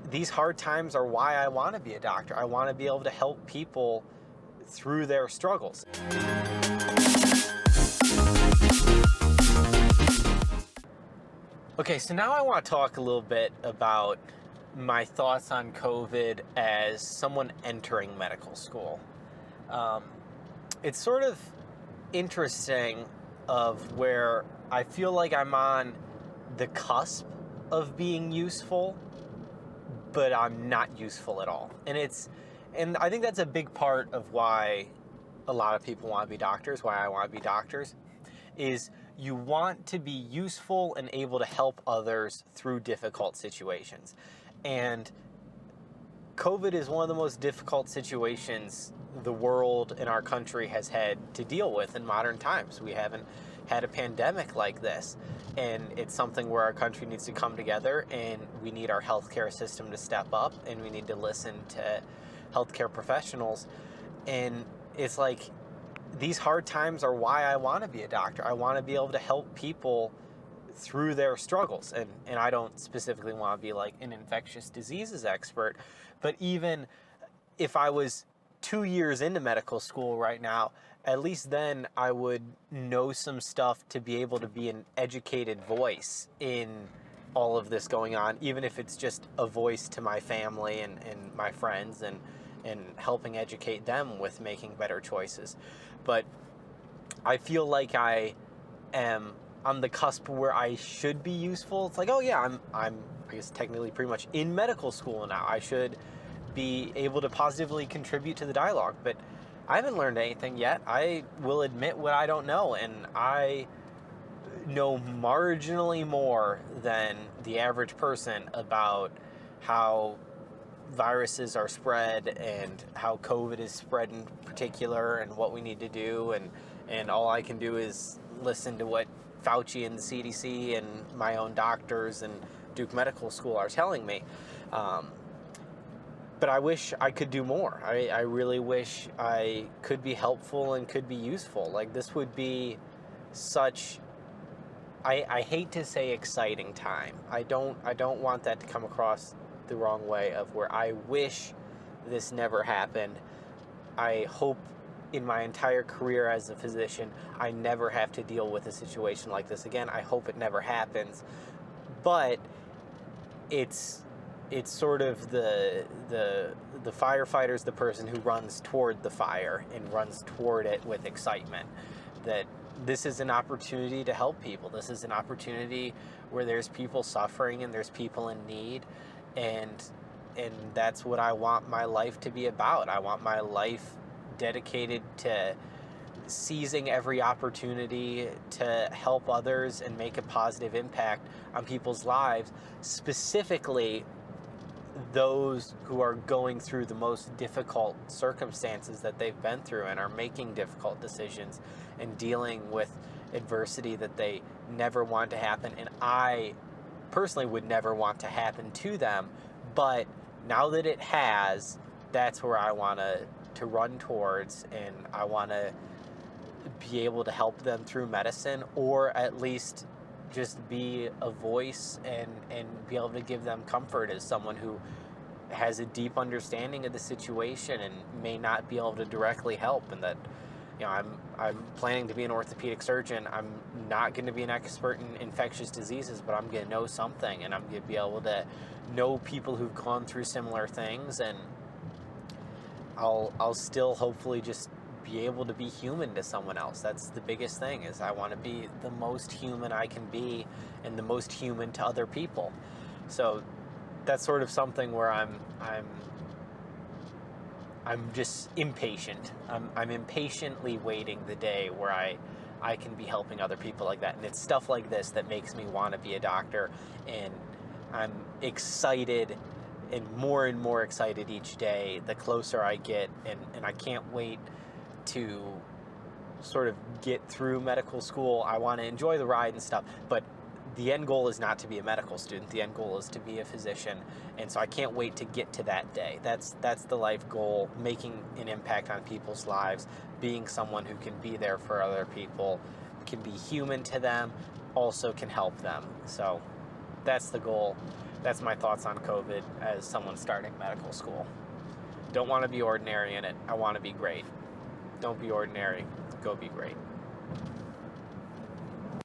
these hard times are why I want to be a doctor. I want to be able to help people through their struggles. Okay, so now I want to talk a little bit about my thoughts on COVID as someone entering medical school. It's sort of interesting of where I feel like I'm on the cusp of being useful, but I'm not useful at all. And I think that's a big part of why a lot of people want to be doctors, why I want to be doctors, is you want to be useful and able to help others through difficult situations. And COVID is one of the most difficult situations the world and our country has had to deal with in modern times. We haven't had a pandemic like this, and it's something where our country needs to come together, and we need our healthcare system to step up, and we need to listen to healthcare professionals. And it's like, these hard times are why I want to be a doctor. I want to be able to help people through their struggles. And I don't specifically want to be like an infectious diseases expert, but even if I was 2 years into medical school right now, at least then I would know some stuff to be able to be an educated voice in all of this going on, even if it's just a voice to my family and my friends and helping educate them with making better choices. But I feel like I am on the cusp where I should be useful. It's like, oh yeah, I'm I guess technically pretty much in medical school now. I should be able to positively contribute to the dialogue, but I haven't learned anything yet. I will admit what I don't know, and I know marginally more than the average person about how viruses are spread and how COVID is spread in particular and what we need to do, and all I can do is listen to what Fauci and the CDC and my own doctors and Duke Medical School are telling me. But I wish I could do more. I really wish I could be helpful and could be useful. Like, this would be such, I hate to say exciting time. I don't want that to come across the wrong way of where I wish this never happened. I hope in my entire career as a physician, I never have to deal with a situation like this again. I hope it never happens. But it's sort of the firefighter's the person who runs toward the fire and runs toward it with excitement. That this is an opportunity to help people. This is an opportunity where there's people suffering and there's people in need, and that's what I want my life to be about. I want my life dedicated to seizing every opportunity to help others and make a positive impact on people's lives, specifically those who are going through the most difficult circumstances that they've been through and are making difficult decisions and dealing with adversity that they never want to happen. And I personally would never want to happen to them, but now that it has, that's where I want to run towards, and I want to be able to help them through medicine, or at least just be a voice and be able to give them comfort as someone who has a deep understanding of the situation and may not be able to directly help. And that, you know, I'm planning to be an orthopedic surgeon. I'm not going to be an expert in infectious diseases, but I'm going to know something, and I'm going to be able to know people who've gone through similar things, and I'll still hopefully just be able to be human to someone else. That's the biggest thing, is I want to be the most human I can be and the most human to other people. So that's sort of something where I'm just impatient. I'm impatiently waiting the day where I can be helping other people like that. And it's stuff like this that makes me want to be a doctor, and I'm excited and more excited each day the closer I get, and I can't wait to sort of get through medical school. I want to enjoy the ride and stuff, but the end goal is not to be a medical student. The end goal is to be a physician, and so I can't wait to get to that day. That's the life goal, making an impact on people's lives, being someone who can be there for other people, can be human to them, also can help them. So that's the goal That's my thoughts on COVID as someone starting medical school. Don't want to be ordinary in it. I want to be great. Don't be ordinary. Go be great.